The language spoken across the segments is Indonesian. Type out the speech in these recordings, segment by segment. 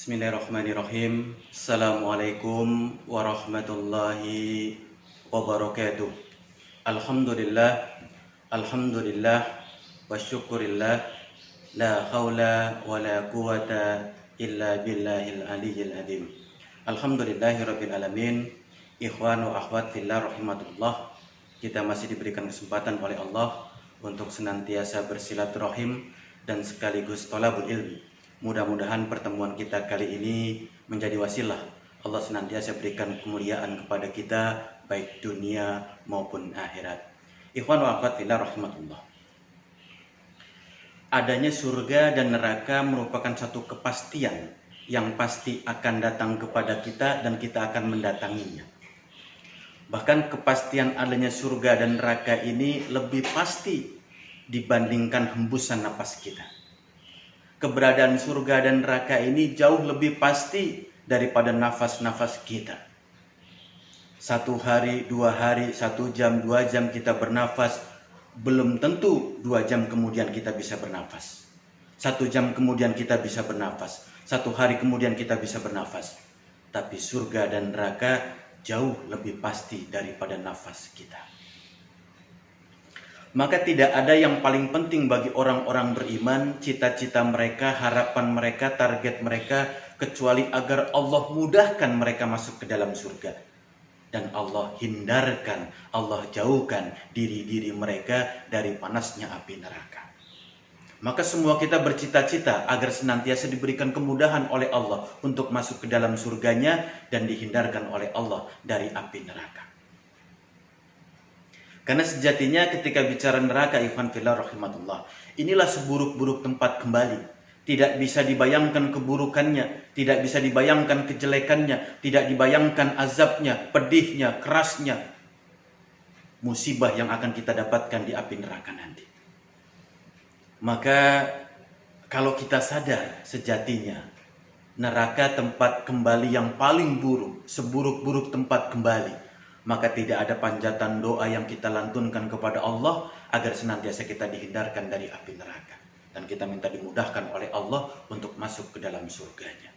Bismillahirrahmanirrahim. Assalamualaikum warahmatullahi wabarakatuh. Alhamdulillah, alhamdulillah, wa syukurillah, la hawla wa la quwata illa billahil aliyyil azim. Alhamdulillahi rabbil alamin. Ikhwan wa akhwat fillah rahimatullah. Kita masih diberikan kesempatan oleh Allah untuk senantiasa bersilaturahim dan sekaligus thalabul ilmi. Mudah-mudahan pertemuan kita kali ini menjadi wasilah Allah senantiasa berikan kemuliaan kepada kita baik dunia maupun akhirat. Ikhwan wa akhwat fillah rahimatullah. Adanya surga dan neraka merupakan satu kepastian yang pasti akan datang kepada kita dan kita akan mendatanginya. Bahkan kepastian adanya surga dan neraka ini lebih pasti dibandingkan hembusan napas kita. Keberadaan surga dan neraka ini jauh lebih pasti daripada nafas-nafas kita. 1 hari, 2 hari, 1 jam, 2 jam kita bernafas, belum tentu 2 jam kemudian kita bisa bernafas. 1 jam kemudian kita bisa bernafas. 1 hari kemudian kita bisa bernafas. Tapi surga dan neraka jauh lebih pasti daripada nafas kita. Maka tidak ada yang paling penting bagi orang-orang beriman, cita-cita mereka, harapan mereka, target mereka, kecuali agar Allah mudahkan mereka masuk ke dalam surga. Dan Allah hindarkan, Allah jauhkan diri-diri mereka dari panasnya api neraka. Maka semua kita bercita-cita agar senantiasa diberikan kemudahan oleh Allah untuk masuk ke dalam surganya dan dihindarkan oleh Allah dari api neraka. Karena sejatinya ketika bicara neraka, ikhwan fillah rahimatullah, inilah seburuk-buruk tempat kembali. Tidak bisa dibayangkan keburukannya, tidak bisa dibayangkan kejelekannya, tidak dibayangkan azabnya, pedihnya, kerasnya, musibah yang akan kita dapatkan di api neraka nanti. Maka kalau kita sadar sejatinya neraka tempat kembali yang paling buruk, seburuk-buruk tempat kembali, maka tidak ada panjatan doa yang kita lantunkan kepada Allah agar senantiasa kita dihindarkan dari api neraka. Dan kita minta dimudahkan oleh Allah untuk masuk ke dalam surganya.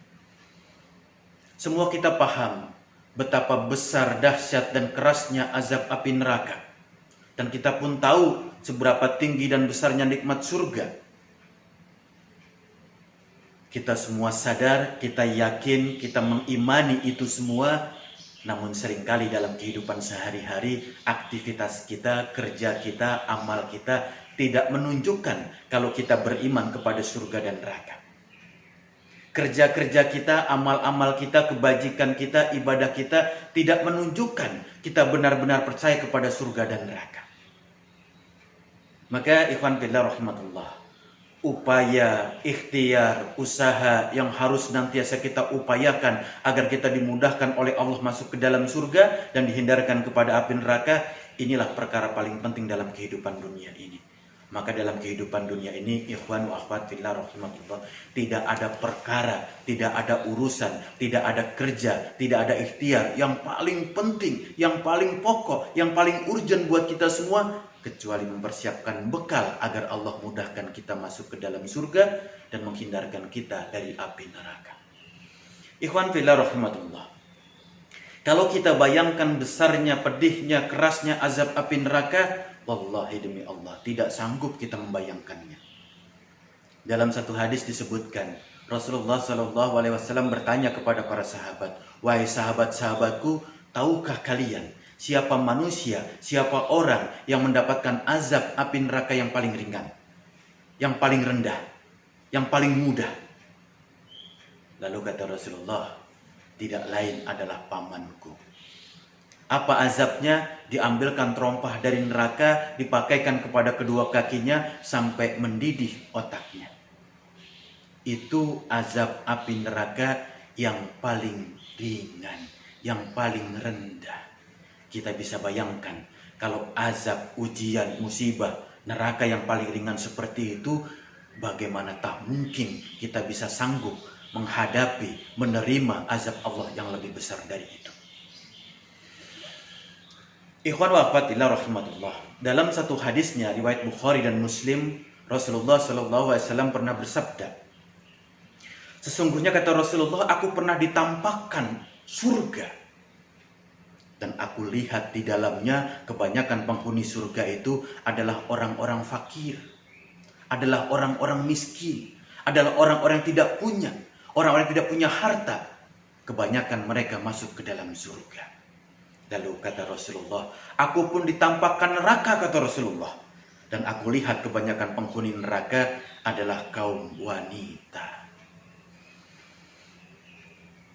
Semua kita paham betapa besar, dahsyat, dan kerasnya azab api neraka. Dan kita pun tahu seberapa tinggi dan besarnya nikmat surga. Kita semua sadar, kita yakin, kita mengimani itu semua. Namun seringkali dalam kehidupan sehari-hari, aktivitas kita, kerja kita, amal kita tidak menunjukkan kalau kita beriman kepada surga dan neraka. Kerja-kerja kita, amal-amal kita, kebajikan kita, ibadah kita tidak menunjukkan kita benar-benar percaya kepada surga dan neraka. Maka ikhwan fillah rahimatullah, upaya, ikhtiar, usaha yang harus senantiasa kita upayakan agar kita dimudahkan oleh Allah masuk ke dalam surga dan dihindarkan kepada api neraka, inilah perkara paling penting dalam kehidupan dunia ini. Maka dalam kehidupan dunia ini, ikhwan wa akhwat fillah rahimatullah, tidak ada perkara, tidak ada urusan, tidak ada kerja, tidak ada ikhtiar yang paling penting, yang paling pokok, yang paling urgent buat kita semua, kecuali mempersiapkan bekal agar Allah mudahkan kita masuk ke dalam surga dan menghindarkan kita dari api neraka. Ikhwan fillah rahimatullah, kalau kita bayangkan besarnya, pedihnya, kerasnya azab api neraka, wallahi demi Allah tidak sanggup kita membayangkannya. Dalam satu hadis disebutkan, Rasulullah SAW bertanya kepada para sahabat, "Wahai sahabat-sahabatku, tahukah kalian siapa manusia, siapa orang yang mendapatkan azab api neraka yang paling ringan, yang paling rendah, yang paling mudah?" Lalu kata Rasulullah, "Tidak lain adalah pamanku." Apa azabnya? Diambilkan terompah dari neraka, dipakaikan kepada kedua kakinya sampai mendidih otaknya. Itu azab api neraka yang paling ringan, yang paling rendah. Kita bisa bayangkan kalau azab, ujian, musibah, neraka yang paling ringan seperti itu, bagaimana tak mungkin kita bisa sanggup menghadapi, menerima azab Allah yang lebih besar dari itu. Ikhwan wa akhwat fillah rahimatullah, dalam satu hadisnya riwayat Bukhari dan Muslim, Rasulullah SAW pernah bersabda, Sesungguhnya kata Rasulullah, aku pernah ditampakkan surga. Dan aku lihat di dalamnya kebanyakan penghuni surga itu adalah orang-orang fakir. Adalah orang-orang miskin. Adalah orang-orang yang tidak punya. Orang-orang yang tidak punya harta. Kebanyakan mereka masuk ke dalam surga. Lalu kata Rasulullah, aku pun ditampakkan neraka kata Rasulullah. Dan aku lihat kebanyakan penghuni neraka adalah kaum wanita.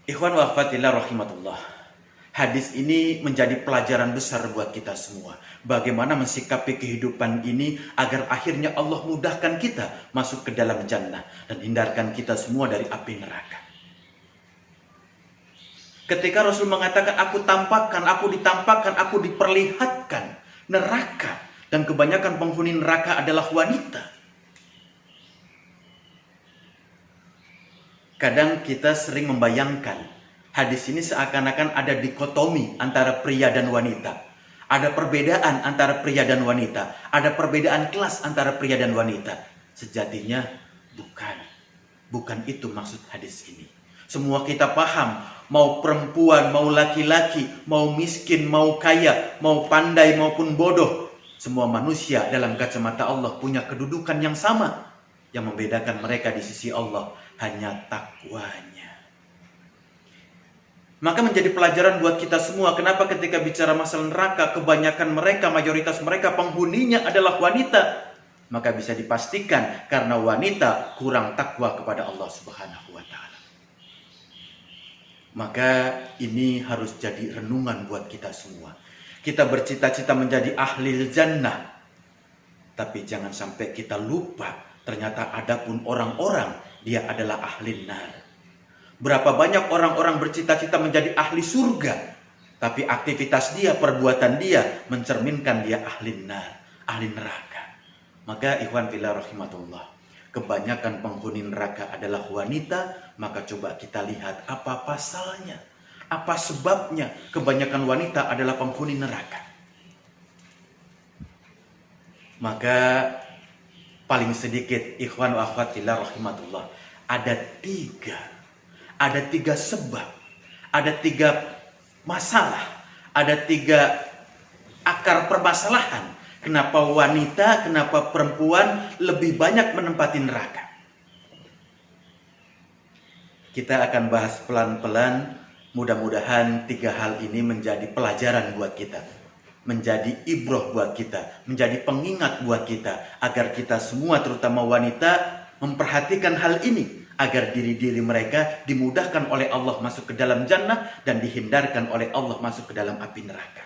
Ikhwan wa akhwatillah rahimatullah. Hadis ini menjadi pelajaran besar buat kita semua. Bagaimana mensikapi kehidupan ini agar akhirnya Allah mudahkan kita masuk ke dalam jannah dan hindarkan kita semua dari api neraka. Ketika Rasul mengatakan aku tampakkan, aku ditampakkan, aku diperlihatkan neraka dan kebanyakan penghuni neraka adalah wanita. Kadang kita sering membayangkan hadis ini seakan-akan ada dikotomi antara pria dan wanita. Ada perbedaan antara pria dan wanita. Ada perbedaan kelas antara pria dan wanita. Sejatinya bukan. Bukan itu maksud hadis ini. Semua kita paham. Mau perempuan, mau laki-laki, mau miskin, mau kaya, mau pandai maupun bodoh. Semua manusia dalam kacamata Allah punya kedudukan yang sama. Yang membedakan mereka di sisi Allah hanya takwanya. Maka menjadi pelajaran buat kita semua. Kenapa ketika bicara masalah neraka, kebanyakan mereka, mayoritas mereka penghuninya adalah wanita. Maka bisa dipastikan karena wanita kurang takwa kepada Allah Subhanahu wa Ta'ala. Maka ini harus jadi renungan buat kita semua. Kita bercita-cita menjadi ahli jannah. Tapi jangan sampai kita lupa. Ternyata ada pun orang-orang dia adalah ahli nar. Berapa banyak orang-orang bercita-cita menjadi ahli surga. Tapi aktivitas dia, perbuatan dia mencerminkan dia ahli nar, ahli neraka. Maka ikhwan fillah rahimatullah. Kebanyakan penghuni neraka adalah wanita. Maka coba kita lihat apa pasalnya. Apa sebabnya kebanyakan wanita adalah penghuni neraka. Maka paling sedikit ikhwan wa akhwatillah rahimatullah. Ada tiga sebab. Ada tiga masalah. Ada tiga akar permasalahan. Kenapa wanita, kenapa perempuan lebih banyak menempati neraka. Kita akan bahas pelan-pelan. Mudah-mudahan tiga hal ini menjadi pelajaran buat kita. Menjadi ibroh buat kita. Menjadi pengingat buat kita. Agar kita semua terutama wanita memperhatikan hal ini. Agar diri-diri mereka dimudahkan oleh Allah masuk ke dalam jannah. Dan dihindarkan oleh Allah masuk ke dalam api neraka.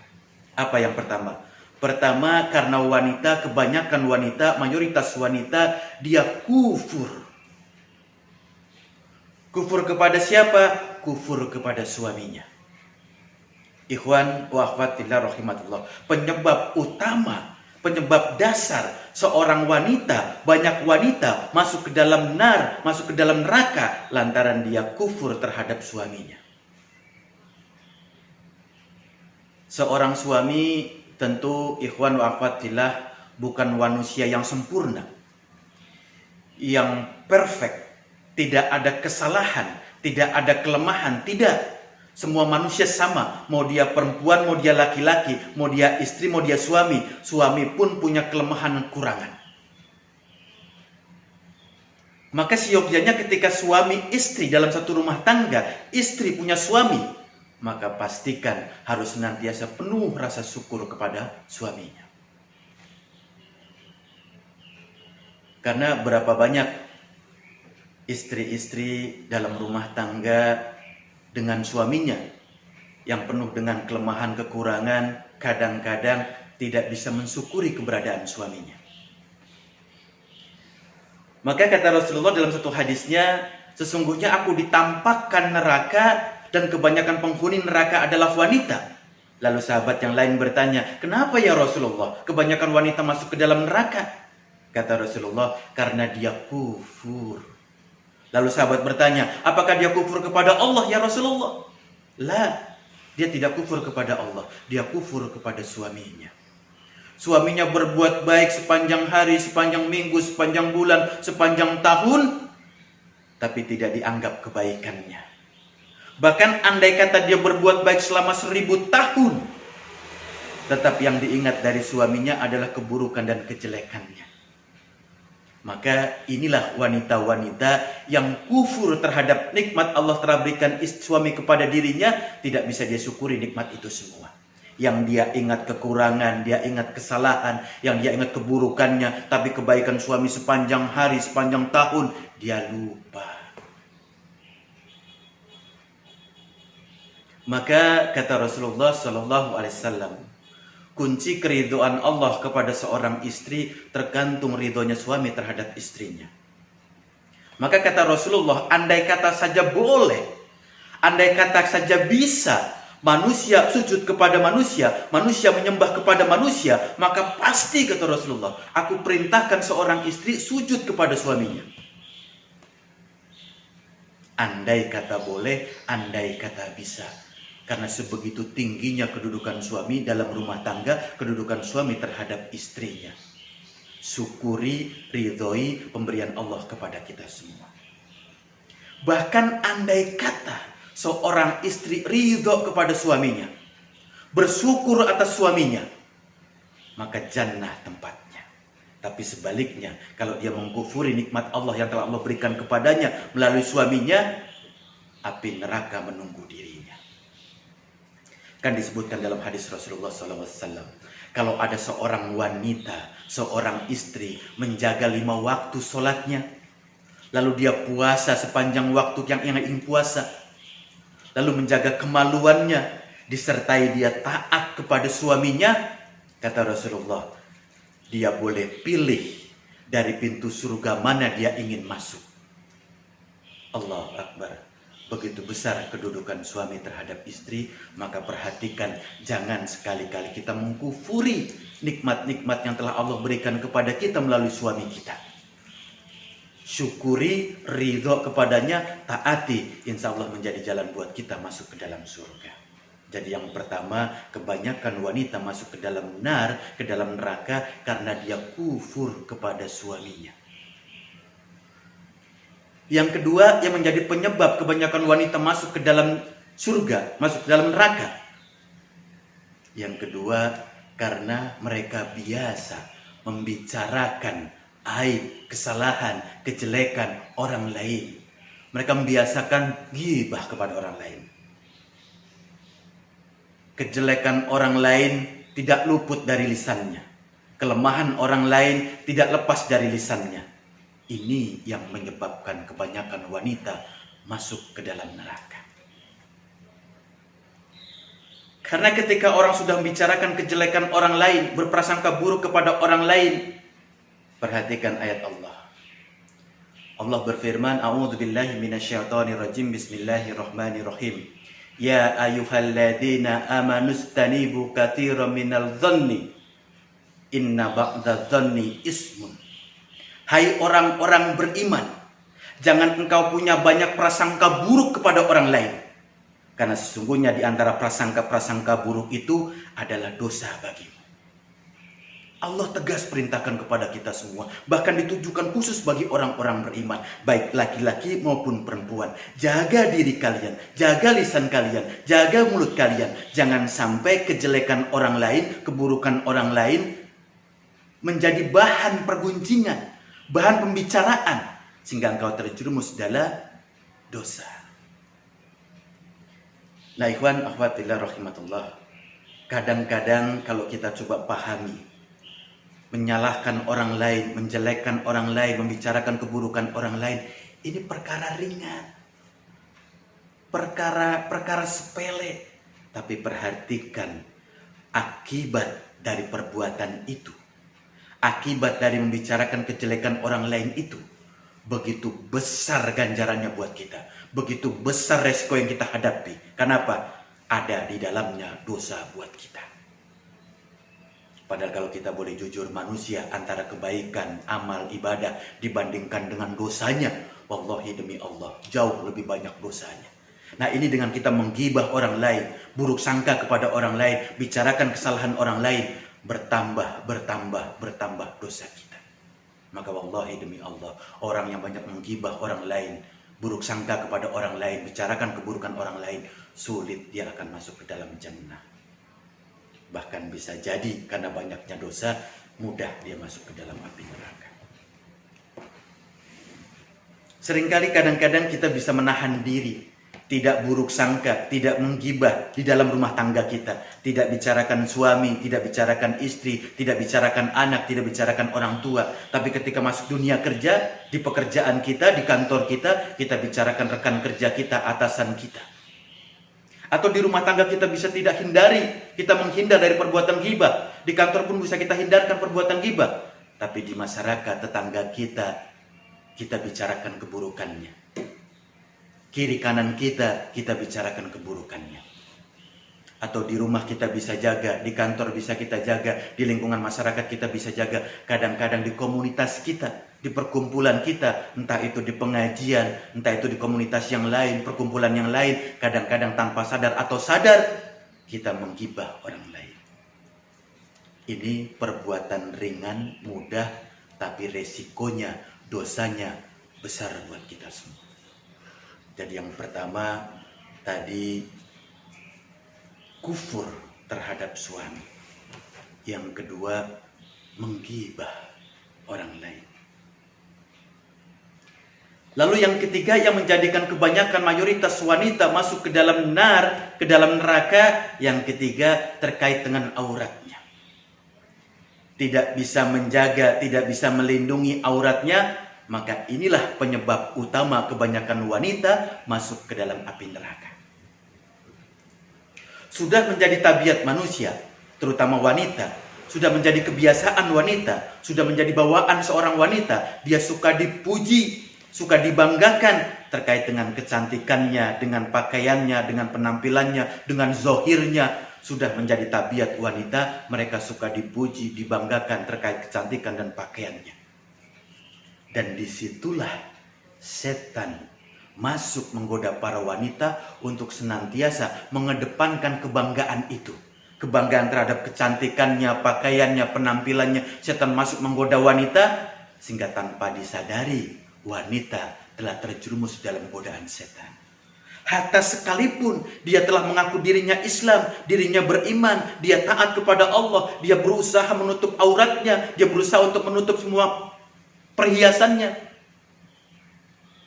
Apa yang pertama? Pertama karena wanita, kebanyakan wanita, mayoritas wanita dia kufur. Kufur kepada siapa? Kufur kepada suaminya. Ikhwan wa akhwatillah rahimatullah. Penyebab utama, penyebab dasar seorang wanita, banyak wanita masuk ke dalam nar, masuk ke dalam neraka lantaran dia kufur terhadap suaminya. Seorang suami tentu ikhwan wa akhwatillah bukan manusia yang sempurna, yang perfect, tidak ada kesalahan, tidak ada kelemahan, tidak. Semua manusia sama, mau dia perempuan, mau dia laki-laki, mau dia istri, mau dia suami. Suami pun punya kelemahan dan kekurangan. Maka seyogyanya ketika suami istri dalam satu rumah tangga, istri punya suami, maka pastikan harus senantiasa penuh rasa syukur kepada suaminya. Karena berapa banyak istri-istri dalam rumah tangga dengan suaminya yang penuh dengan kelemahan kekurangan, kadang-kadang tidak bisa mensyukuri keberadaan suaminya. Maka kata Rasulullah dalam satu hadisnya, sesungguhnya aku ditampakkan neraka dan kebanyakan penghuni neraka adalah wanita. Lalu sahabat yang lain bertanya, kenapa ya Rasulullah kebanyakan wanita masuk ke dalam neraka? Kata Rasulullah, karena dia kufur. Lalu sahabat bertanya, apakah dia kufur kepada Allah ya Rasulullah? La, dia tidak kufur kepada Allah. Dia kufur kepada suaminya. Suaminya berbuat baik sepanjang hari, sepanjang minggu, sepanjang bulan, sepanjang tahun. tapi tidak dianggap kebaikannya. Bahkan andai kata dia berbuat baik selama 1000 tahun, tetap yang diingat dari suaminya adalah keburukan dan kejelekannya. Maka inilah wanita-wanita yang kufur terhadap nikmat Allah telah berikan suami kepada dirinya, tidak bisa dia syukuri nikmat itu semua. Yang dia ingat kekurangan, dia ingat kesalahan, yang dia ingat keburukannya, tapi kebaikan suami sepanjang hari, sepanjang tahun, dia lupa. Maka kata Rasulullah SAW, kunci keridhaan Allah kepada seorang istri tergantung ridhonya suami terhadap istrinya. Maka kata Rasulullah, andai kata saja boleh, andai kata saja bisa manusia sujud kepada manusia, manusia menyembah kepada manusia, maka pasti kata Rasulullah, aku perintahkan seorang istri sujud kepada suaminya. Andai kata boleh, andai kata bisa. Karena sebegitu tingginya kedudukan suami dalam rumah tangga, kedudukan suami terhadap istrinya. Syukuri, ridhoi pemberian Allah kepada kita semua. Bahkan andai kata seorang istri ridho kepada suaminya, bersyukur atas suaminya, maka jannah tempatnya. Tapi sebaliknya, kalau dia mengkufuri nikmat Allah yang telah Allah berikan kepadanya melalui suaminya, api neraka menunggu dirinya. Kan disebutkan dalam hadis Rasulullah SAW, kalau ada seorang wanita, seorang istri menjaga 5 waktu sholatnya, lalu dia puasa sepanjang waktu yang ingin puasa, lalu menjaga kemaluannya, disertai dia taat kepada suaminya, kata Rasulullah, dia boleh pilih dari pintu surga mana dia ingin masuk. Allahu Akbar. Begitu besar kedudukan suami terhadap istri, maka perhatikan, jangan sekali-kali kita mengkufuri nikmat-nikmat yang telah Allah berikan kepada kita melalui suami kita. Syukuri, ridho kepadanya, taati, insya Allah menjadi jalan buat kita masuk ke dalam surga. Jadi yang pertama, kebanyakan wanita masuk ke dalam ke dalam neraka karena dia kufur kepada suaminya. Yang kedua, yang menjadi penyebab kebanyakan wanita masuk ke dalam surga, masuk ke dalam neraka. Yang kedua, karena mereka biasa membicarakan aib, kesalahan, kejelekan orang lain. Mereka membiasakan ghibah kepada orang lain. Kejelekan orang lain tidak luput dari lisannya. Kelemahan orang lain tidak lepas dari lisannya. Ini yang menyebabkan kebanyakan wanita masuk ke dalam neraka. Karena ketika orang sudah membicarakan kejelekan orang lain, berprasangka buruk kepada orang lain, perhatikan ayat Allah. Allah berfirman, A'udzubillahi minasyaitonirrajim, Bismillahirrahmanirrahim. Ya ayyuhalladzina amanustanibu katsiran minal dhanni inna ba'dadz dhanni ismun. Hai orang-orang beriman, jangan engkau punya banyak prasangka buruk kepada orang lain. Karena sesungguhnya di antara prasangka-prasangka buruk itu adalah dosa bagimu. Allah tegas perintahkan kepada kita semua, bahkan ditujukan khusus bagi orang-orang beriman, baik laki-laki maupun perempuan. Jaga diri kalian, jaga lisan kalian, jaga mulut kalian. Jangan sampai kejelekan orang lain, keburukan orang lain menjadi bahan pergunjingan, bahan pembicaraan, sehingga engkau terjerumus dalam dosa. Nah ikhwan akhwat fillah rahimatullah, kadang-kadang kalau kita coba pahami, menyalahkan orang lain, menjelekkan orang lain, membicarakan keburukan orang lain, ini perkara ringan, perkara sepele. Tapi perhatikan akibat dari perbuatan itu, akibat dari membicarakan kejelekan orang lain itu, begitu besar ganjarannya buat kita, begitu besar resiko yang kita hadapi. Kenapa? Ada di dalamnya dosa buat kita. Padahal kalau kita boleh jujur, manusia antara kebaikan, amal, ibadah dibandingkan dengan dosanya, wallahi demi Allah, jauh lebih banyak dosanya. Nah ini dengan kita menggibah orang lain, buruk sangka kepada orang lain, bicarakan kesalahan orang lain, bertambah dosa kita. Maka wallahi demi Allah, orang yang banyak menggibah orang lain, buruk sangka kepada orang lain, bicarakan keburukan orang lain, sulit dia akan masuk ke dalam jannah. Bahkan bisa jadi karena banyaknya dosa, mudah dia masuk ke dalam api neraka. Seringkali kadang-kadang kita bisa menahan diri, tidak buruk sangka, tidak menggibah di dalam rumah tangga kita, tidak bicarakan suami, tidak bicarakan istri, tidak bicarakan anak, tidak bicarakan orang tua. Tapi ketika masuk dunia kerja, di pekerjaan kita, di kantor kita, kita bicarakan rekan kerja kita, atasan kita. Atau di rumah tangga kita bisa tidak hindari, kita menghindar dari perbuatan ghibah. Di kantor pun bisa kita hindarkan perbuatan ghibah. Tapi di masyarakat, tetangga kita bicarakan keburukannya. Kiri kanan kita bicarakan keburukannya. Atau di rumah kita bisa jaga, di kantor bisa kita jaga, di lingkungan masyarakat kita bisa jaga. Kadang-kadang di komunitas kita, di perkumpulan kita, entah itu di pengajian, entah itu di komunitas yang lain, perkumpulan yang lain, kadang-kadang tanpa sadar atau sadar, kita menggibah orang lain. Ini perbuatan ringan, mudah, tapi resikonya, dosanya besar buat kita semua. Jadi yang pertama tadi kufur terhadap suami. Yang kedua menggibah orang lain. Lalu yang ketiga yang menjadikan kebanyakan mayoritas wanita masuk ke dalam ke dalam neraka, yang ketiga terkait dengan auratnya. Tidak bisa menjaga, tidak bisa melindungi auratnya, maka inilah penyebab utama kebanyakan wanita masuk ke dalam api neraka. Sudah menjadi tabiat manusia, terutama wanita, sudah menjadi kebiasaan wanita, sudah menjadi bawaan seorang wanita, dia suka dipuji, suka dibanggakan terkait dengan kecantikannya, dengan pakaiannya, dengan penampilannya, dengan zohirnya. Sudah menjadi tabiat wanita, mereka suka dipuji, dibanggakan terkait kecantikan dan pakaiannya. Dan disitulah setan masuk menggoda para wanita untuk senantiasa mengedepankan kebanggaan itu. Kebanggaan terhadap kecantikannya, pakaiannya, penampilannya. Setan masuk menggoda wanita sehingga tanpa disadari wanita telah terjerumus dalam godaan setan. Hatta sekalipun dia telah mengaku dirinya Islam, dirinya beriman, dia taat kepada Allah, dia berusaha menutup auratnya, dia berusaha untuk menutup semua perhiasannya.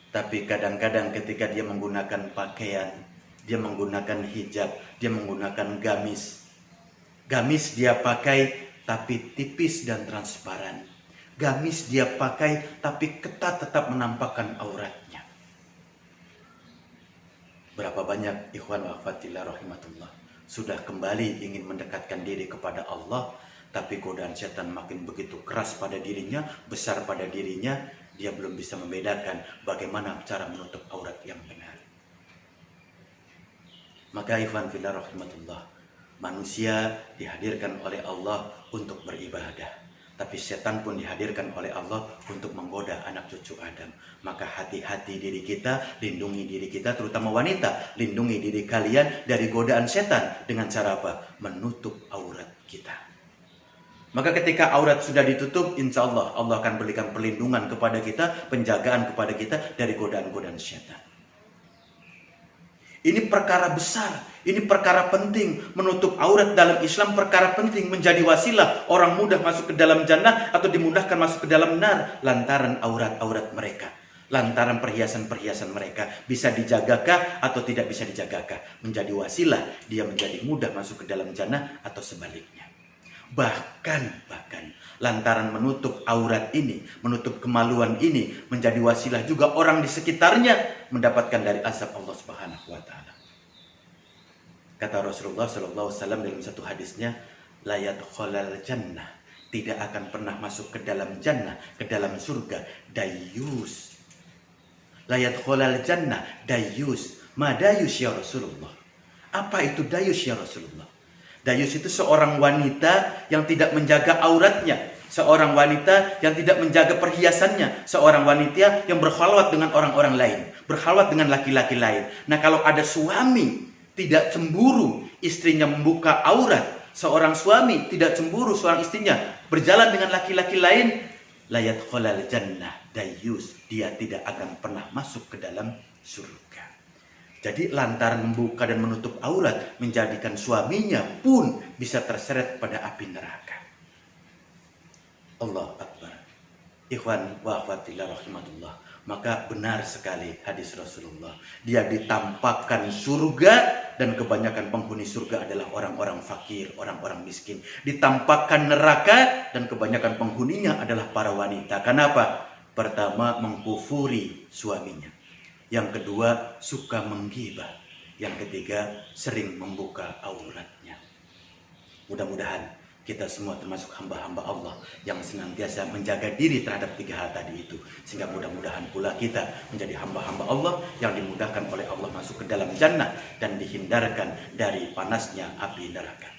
Tapi kadang-kadang ketika dia menggunakan pakaian, dia menggunakan hijab, dia menggunakan gamis. Gamis dia pakai tapi tipis dan transparan. Gamis dia pakai tapi ketat tetap menampakkan auratnya. Berapa banyak ikhwan wa akhwatillah rahimatullah sudah kembali ingin mendekatkan diri kepada Allah, tapi godaan setan makin begitu keras pada dirinya, besar pada dirinya, dia belum bisa membedakan bagaimana cara menutup aurat yang benar. Maka ikhwan fillah rahimatullah, manusia dihadirkan oleh Allah untuk beribadah, tapi setan pun dihadirkan oleh Allah untuk menggoda anak cucu Adam. Maka hati-hati diri kita, lindungi diri kita, terutama wanita, lindungi diri kalian dari godaan setan dengan cara apa? Menutup aurat kita. Maka ketika aurat sudah ditutup, insya Allah Allah akan berikan perlindungan kepada kita, penjagaan kepada kita dari godaan-godaan setan. Ini perkara besar, ini perkara penting. Menutup aurat dalam Islam perkara penting, menjadi wasilah orang mudah masuk ke dalam jannah atau dimudahkan masuk ke dalam nar lantaran aurat-aurat mereka, lantaran perhiasan-perhiasan mereka. Bisa dijagakah atau tidak bisa dijagakah? Menjadi wasilah dia menjadi mudah masuk ke dalam jannah atau sebaliknya. Bahkan lantaran menutup aurat ini, menutup kemaluan ini, menjadi wasilah juga orang di sekitarnya mendapatkan dari azab Allah Subhanahu wa taala. Kata Rasulullah sallallahu alaihi wasallam dalam satu hadisnya, la yadkhulul jannah, tidak akan pernah masuk ke dalam jannah, ke dalam surga, dayus. La yadkhulul jannah dayus. Ma dayus ya Rasulullah? Apa itu dayus ya Rasulullah? Dayus itu seorang wanita yang tidak menjaga auratnya, seorang wanita yang tidak menjaga perhiasannya, seorang wanita yang berkhalwat dengan orang-orang lain, berkhalwat dengan laki-laki lain. Nah, kalau ada suami tidak cemburu istrinya membuka aurat, seorang suami tidak cemburu seorang istrinya berjalan dengan laki-laki lain, la yadkhulal jannah dayyus, dia tidak akan pernah masuk ke dalam surga. Jadi lantaran membuka dan menutup aurat menjadikan suaminya pun bisa terseret pada api neraka. Allah Akbar. Ikhwan wa akhwat fillah rahimatullah. Maka benar sekali hadis Rasulullah. Dia ditampakkan surga dan kebanyakan penghuni surga adalah orang-orang fakir, orang-orang miskin. Ditampakkan neraka dan kebanyakan penghuninya adalah para wanita. Kenapa? Pertama, mengkufuri suaminya. Yang kedua, suka menggibah. Yang ketiga, sering membuka auratnya. Mudah-mudahan kita semua termasuk hamba-hamba Allah yang senantiasa menjaga diri terhadap 3 hal tadi itu. Sehingga mudah-mudahan pula kita menjadi hamba-hamba Allah yang dimudahkan oleh Allah masuk ke dalam jannah dan dihindarkan dari panasnya api neraka.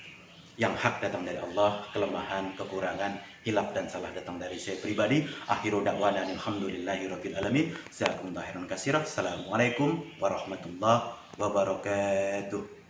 Yang hak datang dari Allah, kelemahan, kekurangan, hilaf dan salah datang dari saya pribadi. Akhiru da'wana alhamdulillahirabbil alamin. Jazakumullahu khairan katsiran. Assalamualaikum warahmatullahi wabarakatuh.